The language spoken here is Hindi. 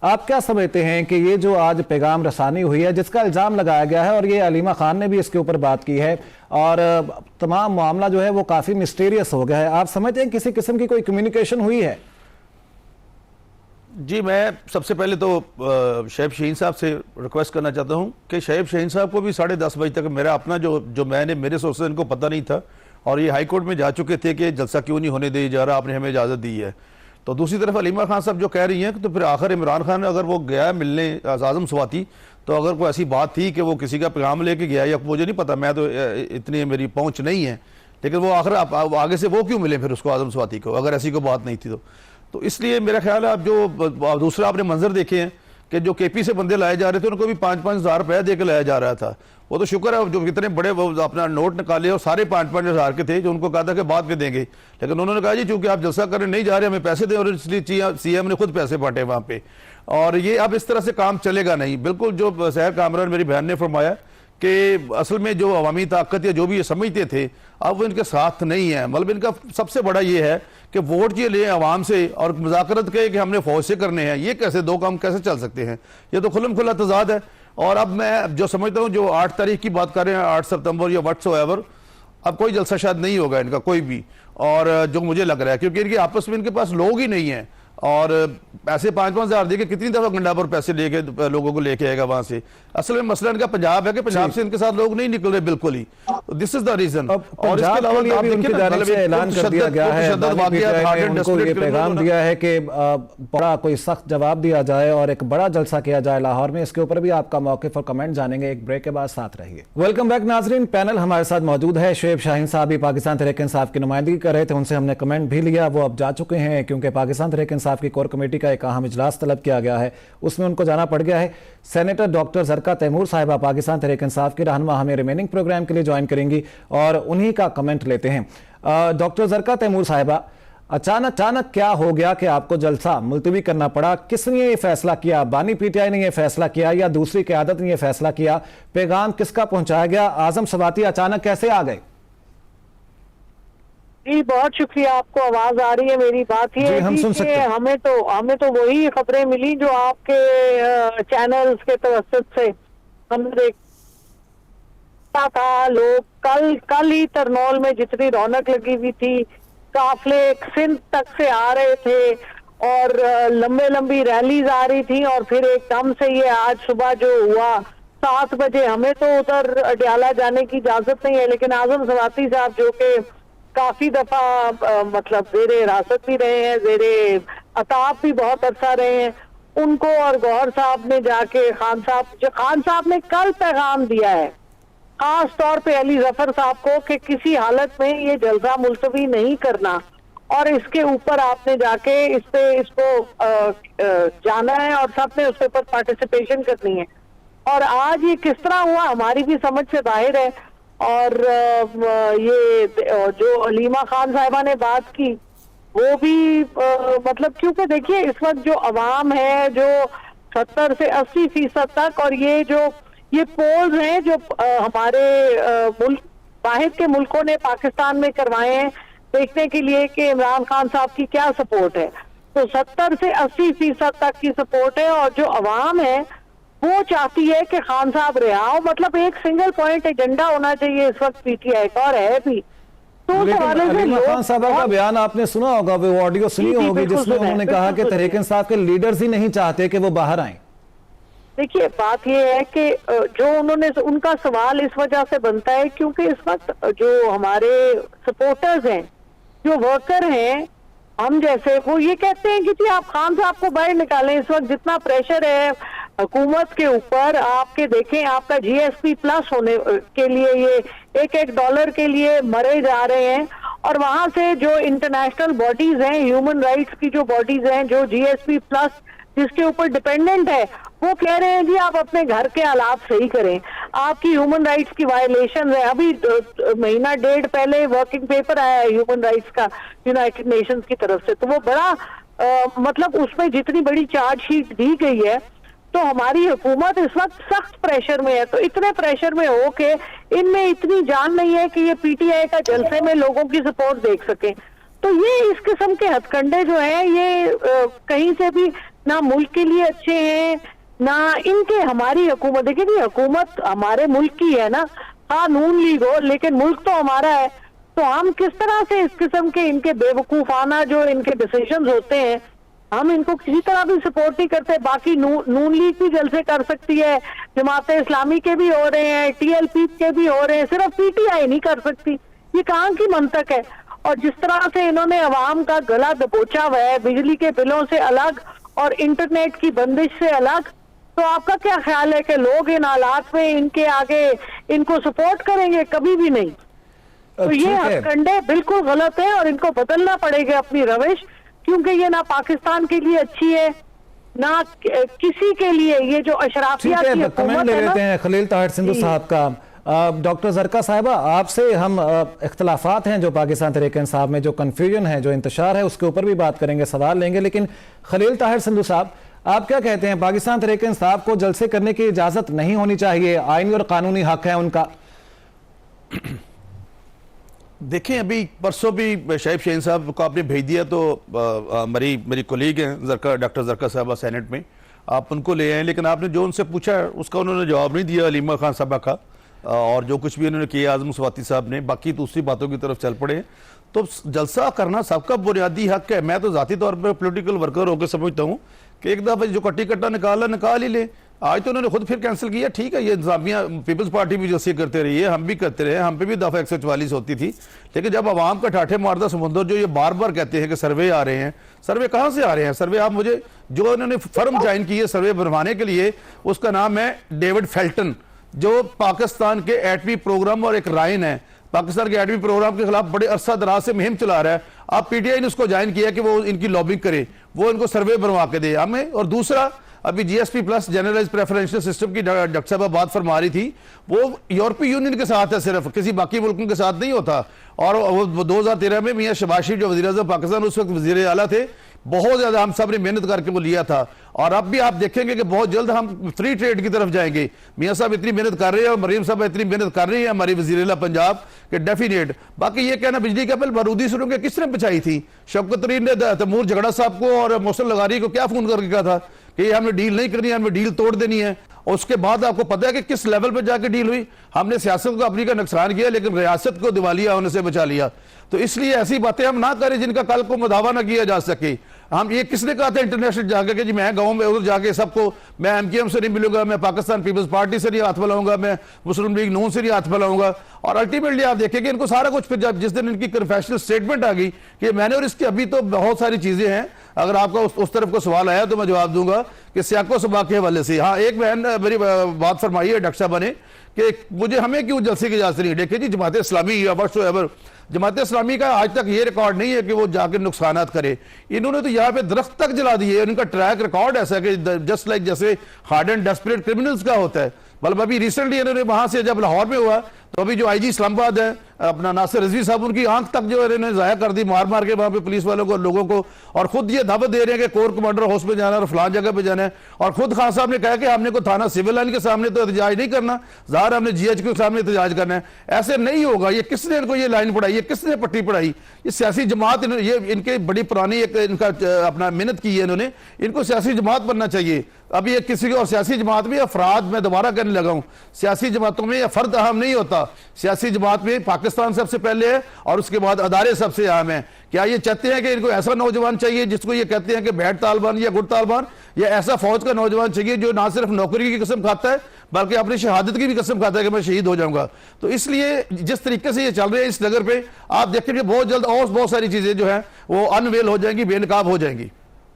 आप क्या समझते हैं कि ये जो आज पैगाम रसानी हुई है, जिसका इल्ज़ाम लगाया गया है, और ये अलीमा खान ने भी इसके ऊपर बात की है, और तमाम मामला जो है वो काफ़ी मिस्टीरियस हो गया है, आप समझते हैं किसी किस्म की कोई कम्युनिकेशन हुई है? जी, मैं सबसे पहले तो शैब शहीन साहब से रिक्वेस्ट करना चाहता हूं कि शैब शहीन साहब को भी 10:30 बजे तक मेरा अपना जो मैंने मेरे सोर्सेज इनको पता नहीं था, और ये हाई कोर्ट में जा चुके थे कि जलसा क्यों नहीं होने दिया जा रहा, आपने हमें इजाज़त दी है। तो दूसरी तरफ अलीमा खान साहब जो कह रही हैं कि तो फिर आखिर इमरान खान अगर वो गया मिलने आज़म स्वाति, तो अगर कोई ऐसी बात थी कि वो किसी का पैगाम लेके गया, या मुझे नहीं पता, मैं तो इतनी मेरी पहुँच नहीं है, लेकिन वो आखिर आगे से वो क्यों मिले फिर उसको आज़म स्वाति को, अगर ऐसी कोई बात नहीं थी तो इसलिए मेरा ख्याल है, आप जो दूसरा आपने मंजर देखे हैं कि जो केपी से बंदे लाए जा रहे थे उनको भी 5-5 हज़ार रुपया दे के लाया जा रहा था। वो तो शुक्र है जो कितने बड़े वो अपना नोट निकाले और सारे 5-5 हज़ार के थे, जो उनको कहा था कि बाद में देंगे, लेकिन उन्होंने कहा जी चूंकि आप जलसा करने नहीं जा रहे, हमें पैसे दें, और इसलिए सीएम ने खुद पैसे बांटे वहाँ पे। और ये अब इस तरह से काम चलेगा नहीं। बिल्कुल जो सहर कामरान मेरी बहन ने फरमाया कि असल में जो अवामी ताकत या जो भी ये समझते थे, अब वो इनके साथ नहीं है। मतलब इनका सबसे बड़ा ये है कि वोट ये ले आवाम से और मुज़ाकरत कहे कि हमने फौज से करने हैं, ये कैसे दो काम कैसे चल सकते हैं? ये तो खुल्लम खुल्ला तजाद है। और अब मैं जो समझता हूँ, जो 8 तारीख की बात कर रहे हैं, 8 सितंबर या व्हाट्सएवर, अब कोई जलसा शायद नहीं होगा इनका कोई भी, और जो मुझे लग रहा है क्योंकि इनके आपस में इनके पास लोग ही नहीं है, और पैसे 5-5 हज़ार देके कितनी दफा गंडा पर पैसे लेके लोगों को लेके आएगा वहां से। असल में मसला इनका पंजाब है कि पंजाब से इनके साथ लोग नहीं निकल रहे बिल्कुल ही, दिस इज द रीजन। और इसके अलावा ऐलान कर दिया गया है, उनको ये पैगाम दिया है कि बड़ा कोई सख्त जवाब दिया जाए और एक बड़ा जलसा किया जाए लाहौर में। इसके ऊपर भी आपका मौक़िफ़ और कमेंट जानेंगे, एक ब्रेक के बाद साथ रहिए। वेलकम बैक नाजरीन, पैनल हमारे साथ मौजूद है। शैब शाहीन साहब भी पाकिस्तान तहरीक इंसाफ की नुमाइंदगी कर रहे थे, उनसे हमने कमेंट भी लिया, वो अब जा चुके हैं क्योंकि पाकिस्तान तहरीक इंसाफ की कोर कमेटी का एक अहम इजलास तलब किया गया है, उसमें उनको जाना पड़ गया है। सेनेटर डॉक्टर ज़रका तैमूर साहिबा पाकिस्तान तहरीक इंसाफ की रहनुमा हमें रिमेनिंग प्रोग्राम के लिए ज्वाइन करेंगी और उन्हीं का कमेंट लेते हैं। डॉक्टर ज़रका तैमूर साहिबा, अचानक क्या हो गया कि आपको जलसा मुलतवी करना पड़ा? किसने ये फैसला किया? बानी पीटीआई ने ये फैसला किया या दूसरी क़यादत ने ये फैसला किया? पैगाम किसका पहुंचाया गया? आज़म स्वाति अचानक कैसे आ गए? जी बहुत शुक्रिया, आपको आवाज आ रही है मेरी? बात ये है कि हमें तो वही खबरें मिली जो आपके चैनल्स के तवस्सुत से हमने देखा था। लोग कल ही तरनौल में जितनी रौनक लगी हुई थी, काफले सिंध तक से आ रहे थे और लंबी रैलीज आ रही थी, और फिर एकदम से ये आज सुबह जो हुआ 7 बजे, हमें तो उधर अडयाला जाने की इजाजत नहीं है, लेकिन आजम स्वाति साहब जो कि काफी दफा मतलब जेरे हिरासत भी रहे हैं, जेरे अताब भी बहुत अरसा रहे हैं, उनको और गौहर साहब ने जाके खान साहब ने कल पैगाम दिया है खास तौर पे अली जफर साहब को कि किसी हालत में ये जलसा मुलतवी नहीं करना, और इसके ऊपर आपने जाके इसको जाना है और सबने उसके ऊपर पार्टिसिपेशन करनी है। और आज ये किस तरह हुआ हमारी भी समझ से बाहर है। और ये जो अलीमा खान साहिबा ने बात की वो भी मतलब, क्योंकि देखिए इस वक्त जो अवाम है जो 70 से 80% तक, और ये पोल्स हैं जो हमारे मुल्क बाहर के मुल्कों ने पाकिस्तान में करवाए हैं देखने के लिए कि इमरान खान साहब की क्या सपोर्ट है, तो 70 से 80% तक की सपोर्ट है, और जो अवाम है वो चाहती है कि खान साहब रिहा हो। मतलब एक सिंगल पॉइंट एजेंडा होना चाहिए इस वक्त पीटीआई का, और है भी। तो अलीमा खान साहब का बयान आपने सुना होगा, वो ऑडियो सुनी होगी जिसमें उन्होंने कहा कि तहरीक इंसाफ के लीडर्स ही नहीं चाहते कि वो बाहर आए। देखिए बात ये है कि जो उनका सवाल इस वजह से बनता है क्योंकि इस वक्त जो हमारे सपोर्टर्स हैं, जो वर्कर हैं हम जैसे, वो ये कहते हैं कि जी आप खान साहब को बाहर निकालें। इस वक्त जितना प्रेशर है हुकूमत के ऊपर, आपके देखें आपका जीएसपी प्लस होने के लिए ये एक डॉलर के लिए मरे जा रहे हैं, और वहां से जो इंटरनेशनल बॉडीज हैं, ह्यूमन राइट्स की जो बॉडीज हैं, जो जीएसपी प्लस जिसके ऊपर डिपेंडेंट है, वो कह रहे हैं जी आप अपने घर के हालात सही करें, आपकी ह्यूमन राइट्स की वायलेशन है। अभी महीना डेढ़ पहले वर्किंग पेपर आया है ह्यूमन राइट्स का यूनाइटेड नेशंस की तरफ से, तो वो बड़ा मतलब उसमें जितनी बड़ी चार्जशीट दी गई है, तो हमारी हुकूमत इस वक्त सख्त प्रेशर में है। तो इतने प्रेशर में हो के इनमें इतनी जान नहीं है कि ये पीटीआई का जलसे में लोगों की सपोर्ट देख सके। तो ये इस किस्म के हथकंडे जो हैं ये कहीं से भी ना मुल्क के लिए अच्छे हैं, ना इनके हमारी हुकूमत। देखिए जी, हुकूमत हमारे मुल्क की है ना, हाँ नून लीग हो, लेकिन मुल्क तो हमारा है। तो हम किस तरह से इस किस्म के इनके बेवकूफाना जो इनके डिसीजंस होते हैं, हम इनको किसी तरह भी सपोर्ट नहीं करते। बाकी नून लीग भी जलसे कर सकती है, जमात इस्लामी के भी हो रहे हैं, TLP के भी हो रहे हैं, सिर्फ PTI नहीं कर सकती। ये कहाँ की मंतक है? और जिस तरह से इन्होंने अवाम का गला दबोचा हुआ है, बिजली के बिलों से अलग और इंटरनेट की बंदिश से अलग, तो आपका क्या ख्याल है कि लोग इन हालात में इनके आगे इनको सपोर्ट करेंगे? कभी भी नहीं। तो ये हथकंडे बिल्कुल गलत है और इनको बदलना पड़ेगा अपनी रविश, क्योंकि ये ना पाकिस्तान के लिए अच्छी है ना किसी के लिए। ये जो अशराफिया की कमेंट ले लेते हैं खलील ताहिर सिंधु साहब का। डॉक्टर जरका साहिबा, आपसे हम इख्तलाफात हैं जो पाकिस्तान तहरीक इंसाफ में जो कन्फ्यूजन है, जो इंतशार है, उसके ऊपर भी बात करेंगे, सवाल लेंगे। लेकिन खलील ताहिर सिंधु साहब, आप क्या कहते हैं, पाकिस्तान तहरीक इंसाफ को जलसे करने की इजाजत नहीं होनी चाहिए? आईनी और कानूनी हक है उनका। देखें, अभी परसों भी शैब शाहीन साहब को आपने भेज दिया, तो मेरी कोलीग हैं डॉक्टर जरका साहबा सेनेट में, आप उनको ले आए। लेकिन आपने जो उनसे पूछा उसका उन्होंने जवाब नहीं दिया, अलीमा खान साहबा का, और जो कुछ भी उन्होंने किया आजम स्वाति साहब ने, बाकी दूसरी बातों की तरफ चल पड़े। तो जलसा करना सबका बुनियादी हक है। मैं तो जाती तौर पर पॉलिटिकल वर्कर होकर समझता हूँ कि एक दफा जो कट्टी कट्टा निकाल ही ले। आज तो उन्होंने खुद फिर कैंसिल किया, ठीक है, ये इंतजामिया पीपल्स पार्टी भी जैसे करते रही है, हम भी करते रहे, हम पे भी दफा 144 होती थी। लेकिन जब आवाम का ठाठे मारदा समुंदर जो ये बार बार कहते हैं कि सर्वे आ रहे हैं, सर्वे कहाँ से आ रहे हैं? सर्वे आप मुझे, जो इन्होंने फर्म ज्वाइन की है सर्वे बनवाने के लिए, उसका नाम है डेविड फेल्टन, जो पाकिस्तान के एटमी प्रोग्राम और एक रायन है, पाकिस्तान के एटमी प्रोग्राम के खिलाफ बड़े अरसा दराज से मुहिम चला रहा है। आप PTI ने उसको ज्वाइन किया कि वो इनकी लॉबिंग करे, वो इनको सर्वे बनवा के दे हमें। और दूसरा, अभी GSP plus generalise preferential system की डॉक्टर साहब बात फरमा रही थी, वो यूरोपीय यूनियन के साथ है, सिर्फ किसी बाकी मुल्कों के साथ नहीं होता। और वो 2013 में मियां शहबाज शरीफ जो वज़ीर-ए-आज़म पाकिस्तान उस वक्त वज़ीर आला थे, बहुत ज्यादा हम सब ने मेहनत करके वो लिया था। और अब भी आप देखेंगे कि बहुत जल्द हम फ्री ट्रेड की तरफ जाएंगे। मियां साहब इतनी मेहनत कर रहे हैं और मरीम साहब इतनी मेहनत कर रही है, हमारी वज़ीर-ए-आला पंजाब के डेफिनेट। बाकी ये कहना बिजली का बिल बारूदी सुरों के किसने बचाई थी? शौकत तरीन ने तैमूर झगड़ा साहब को और मोहसिन लगारी को क्या फोन करके कहा था कि ये हमने डील नहीं करनी है, हमें डील तोड़ देनी है। और उसके बाद आपको पता है कि किस लेवल पर जाकर डील हुई। हमने सियासत को अपनी का नुकसान किया, लेकिन रियासत को दिवालिया होने से बचा लिया। तो इसलिए ऐसी बातें हम ना करें जिनका कल को मुदावा ना किया जा सके। हम ये किसने कहा था इंटरनेशनल जाकर कि जी मैं गांव में उधर जाके सबको, मैं MKM से नहीं मिलूंगा, मैं पाकिस्तान पीपल्स पार्टी से नहीं हाथ मिलाऊंगा, मैं मुस्लिम लीग नून से नहीं हाथ मिलाऊंगा। और अल्टीमेटली आप देखेंगे इनको सारा कुछ, फिर जब जिस दिन इनकी कन्फेशनल स्टेटमेंट आ गई कि मैंने, और इसकी अभी तो बहुत सारी चीजें हैं, अगर आपका उस तरफ को सवाल आया तो मैं जवाब दूंगा कि सियाको सबा के हवाले से। हाँ, एक बहन मेरी बात फरमाई है डॉक्टर साहब ने कि मुझे हमें क्यों जलसे की इजाजत नहीं। देखिए जी, जमात इस्लामी जमात इस्लामी का आज तक ये रिकॉर्ड नहीं है कि वो जाकर नुकसानात करे। इन्होंने तो यहाँ पे दरख्त तक जला दिए। उनका ट्रैक रिकॉर्ड ऐसा है कि जस्ट लाइक जैसे हार्ड एंड डेस्परेट क्रिमिनल्स का होता है। मतलब अभी रिसेंटली इन्होंने वहां से जब लाहौर में हुआ तो अभी जो IG इस्लामाबाद है अपना नासिर रिजवी साहब, उनकी आंख तक जो इन्होंने जाया कर दी मार मार के वहां पे पुलिस वालों को, लोगों को। और खुद ये दावत दे रहे हैं कि कोर कमांडर हाउस पे जाना है और फलान जगह पे जाना है। और खुद खान साहब ने कहा कि हमने को थाना सिविल लाइन के सामने तो एहतजाज नहीं करना, ज़ाहिर हमने GH के सामने एहतजाज करना है। ऐसे नहीं होगा। ये किसने इनको ये लाइन पढ़ाई, ये किसने पट्टी पढ़ाई? ये सियासी जमात, ये इनके बड़ी पुरानी एक इनका अपना मेहनत की है इन्होंने, इनको सियासी जमात बनना चाहिए। अभी एक किसी और सियासी जमात में अफराद, मैं दोबारा कहने लगा हूं, सियासी जमातों में फर्द अहम नहीं होता। सियासी जमात में पाकिस्तान सबसे पहले है और उसके बाद अदारे सबसे अहम है। क्या ये चाहते हैं कि इनको ऐसा नौजवान चाहिए जिसको ये कहते हैं कि बैड तालिबान या गुड तालिबान, या ऐसा फौज का नौजवान चाहिए जो ना सिर्फ नौकरी की कसम खाता है बल्कि अपनी शहादत की भी कसम खाता है कि मैं शहीद हो जाऊंगा? तो इसलिए जिस तरीके से ये चल रहे हैं इस नगर पे, आप देखेंगे बहुत जल्द और बहुत सारी चीजें जो है वो अनवेल हो जाएंगी, बेनकाब हो जाएंगी।